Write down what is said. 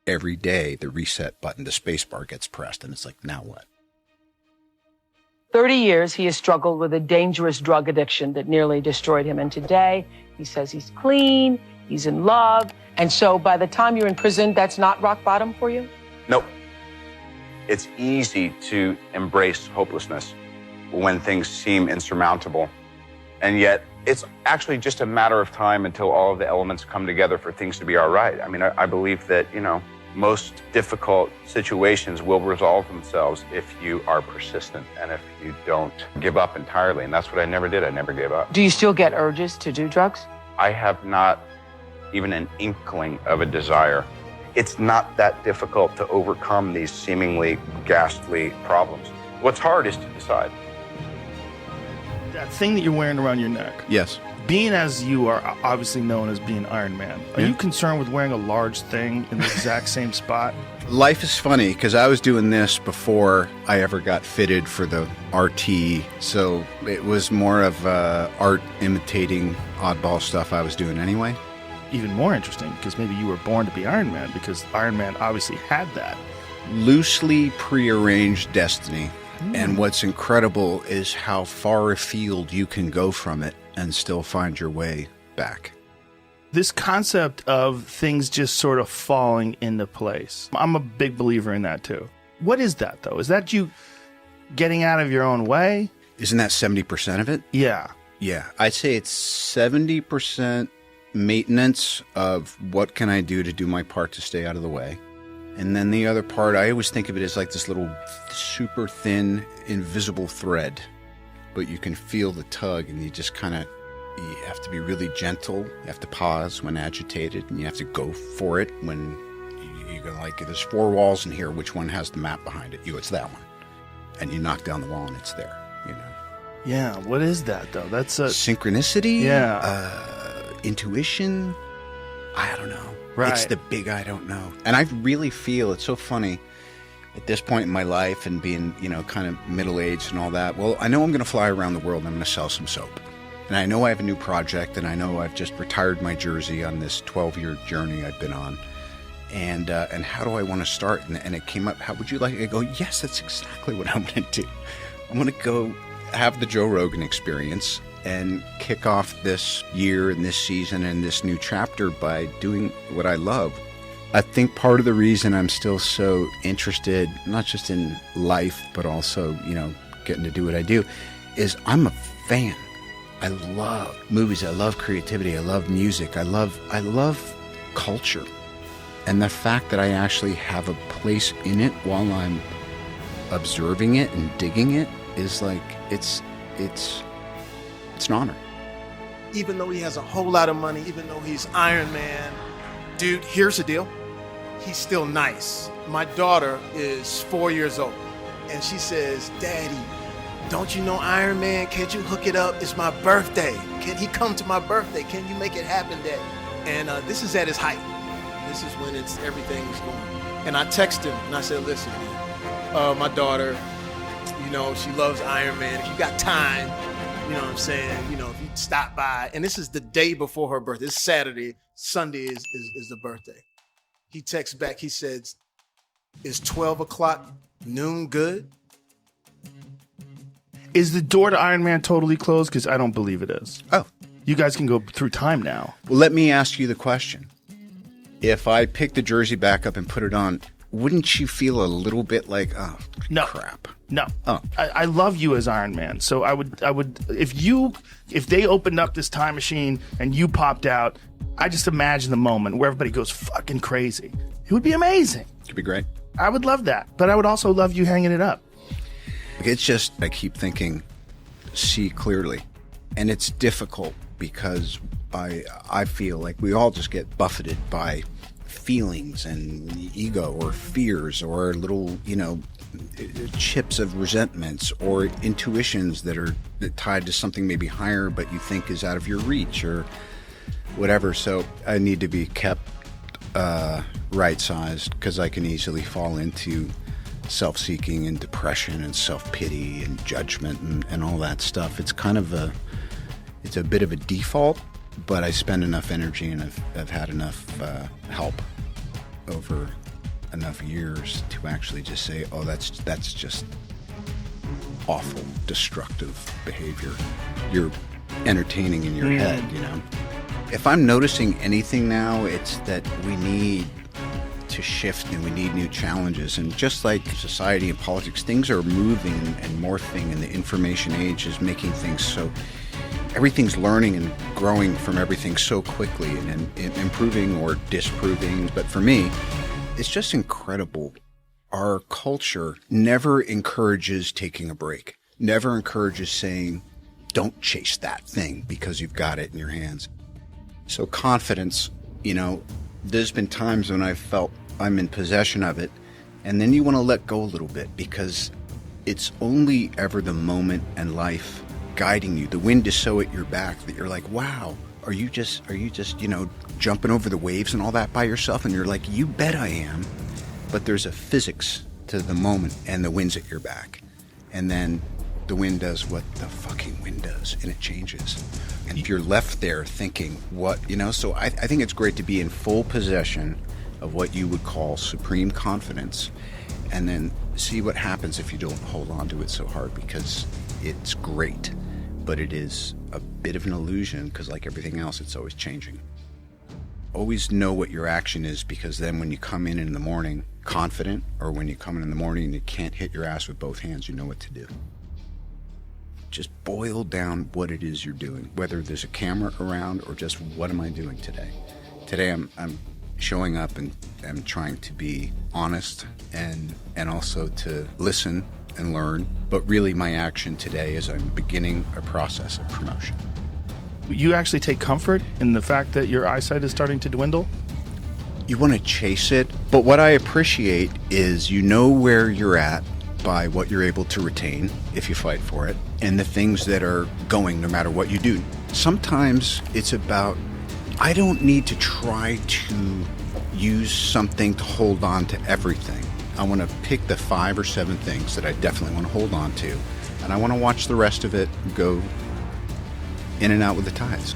every day the reset button, the space bar gets pressed, and it's like, now what? 30 years, he has struggled with a dangerous drug addiction that nearly destroyed him. And today, he says he's clean, he's in love. And so by the time you're in prison, that's not rock bottom for you? Nope. It's easy to embrace hopelessness when things seem insurmountable. And yet, it's actually just a matter of time until all of the elements come together for things to be all right. I mean, I believe that, most difficult situations will resolve themselves if you are persistent and if you don't give up entirely. And that's what I never did. I never gave up. Do you still get urges to do drugs? I have not even an inkling of a desire. It's not that difficult to overcome these seemingly ghastly problems. What's hard is to decide. That thing that you're wearing around your neck. Yes. Being as you are obviously known as being Iron Man, are you concerned with wearing a large thing in the exact same spot? Life is funny because I was doing this before I ever got fitted for the RT, so it was more of art imitating oddball stuff I was doing anyway. Even more interesting because maybe you were born to be Iron Man because Iron Man obviously had that. Loosely prearranged destiny. And what's incredible is how far afield you can go from it and still find your way back. This concept of things just sort of falling into place. I'm a big believer in that too. What is that though? Is that you getting out of your own way? Isn't that 70% of it? Yeah. Yeah. I'd say it's 70% maintenance of what can I do to do my part to stay out of the way. And then the other part, I always think of it as like this little super thin, invisible thread. But you can feel the tug and you just you have to be really gentle. You have to pause when agitated and you have to go for it when you go like, there's 4 walls in here, which one has the map behind it? It's that one. And you knock down the wall and it's there, Yeah, what is that though? That's a... Synchronicity? Yeah. Intuition? I don't know. Right. It's the big I don't know. And I really feel, it's so funny, at this point in my life and being, kind of middle-aged and all that, well, I know I'm going to fly around the world and I'm going to sell some soap. And I know I have a new project and I know I've just retired my jersey on this 12-year journey I've been on. And how do I want to start? And it came up, how would you like it? I go, yes, that's exactly what I'm going to do. I'm going to go have the Joe Rogan experience and kick off this year and this season and this new chapter by doing what I love. I think part of the reason I'm still so interested, not just in life, but also, getting to do what I do, is I'm a fan. I love movies. I love creativity. I love music. I love culture. And the fact that I actually have a place in it while I'm observing it and digging it is like, it's an honor. Even though he has a whole lot of money, even though he's Iron Man, dude, here's the deal. He's still nice. My daughter is 4 years old, and she says, Daddy, don't you know Iron Man? Can't you hook it up? It's my birthday. Can he come to my birthday? Can you make it happen, Daddy? And this is at his height. This is when everything's going. And I text him, and I said, listen, man, my daughter, she loves Iron Man. If you got time, you know what I'm saying? If you stop by, and this is the day before her birthday. It's Saturday. Sunday is the birthday. He texts back. He says, is 12 o'clock noon good? Is the door to Iron Man totally closed? Because I don't believe it is. Oh. You guys can go through time now. Well, let me ask you the question. If I pick the jersey back up and put it on, wouldn't you feel a little bit like, oh, no. crap? No. Oh. I love you as Iron Man. So I would if they opened up this time machine and you popped out, I just imagine the moment where everybody goes fucking crazy. It would be amazing. It'd be great. I would love that. But I would also love you hanging it up. It's just, I keep thinking, see clearly. And it's difficult because I feel like we all just get buffeted by feelings and ego or fears or little, chips of resentments or intuitions that are tied to something maybe higher but you think is out of your reach or whatever. So I need to be kept right-sized because I can easily fall into self-seeking and depression and self-pity and judgment and all that stuff. It's kind of it's a bit of a default, but I spend enough energy and I've had enough help over enough years to actually just say, oh, that's just awful, destructive behavior. You're entertaining in your head, you know? If I'm noticing anything now, it's that we need to shift and we need new challenges. And just like society and politics, things are moving and morphing, and the information age is making things so, everything's learning and growing from everything so quickly and improving or disproving. But for me, it's just incredible. Our culture never encourages taking a break, never encourages saying, don't chase that thing because you've got it in your hands. So confidence, you know, there's been times when I've felt I'm in possession of it, and then you want to let go a little bit because it's only ever the moment and life guiding you. The wind is so at your back that you're like, wow, are you just, you know, jumping over the waves and all that by yourself? And you're like, you bet I am. But there's a physics to the moment, and the wind's at your back. And then the wind does what the fucking wind does, and it changes. And if you're left there thinking, what, you know, so I think it's great to be in full possession of what you would call supreme confidence, and then see what happens if you don't hold on to it so hard, because it's great, but it is a bit of an illusion, because like everything else, it's always changing. Always know what your action is, because then when you come in the morning confident, or when you come in the morning and you can't hit your ass with both hands, you know what to do. Just boil down what it is you're doing, whether there's a camera around or just what am I doing today. Today I'm showing up and I'm trying to be honest and also to listen and learn. But really my action today is I'm beginning a process of promotion. You actually take comfort in the fact that your eyesight is starting to dwindle? You want to chase it, but what I appreciate is you know where you're at by what you're able to retain if you fight for it, and the things that are going no matter what you do. Sometimes it's about, I don't need to try to use something to hold on to everything. I want to pick the 5 or 7 things that I definitely want to hold on to, and I want to watch the rest of it go in and out with the tides.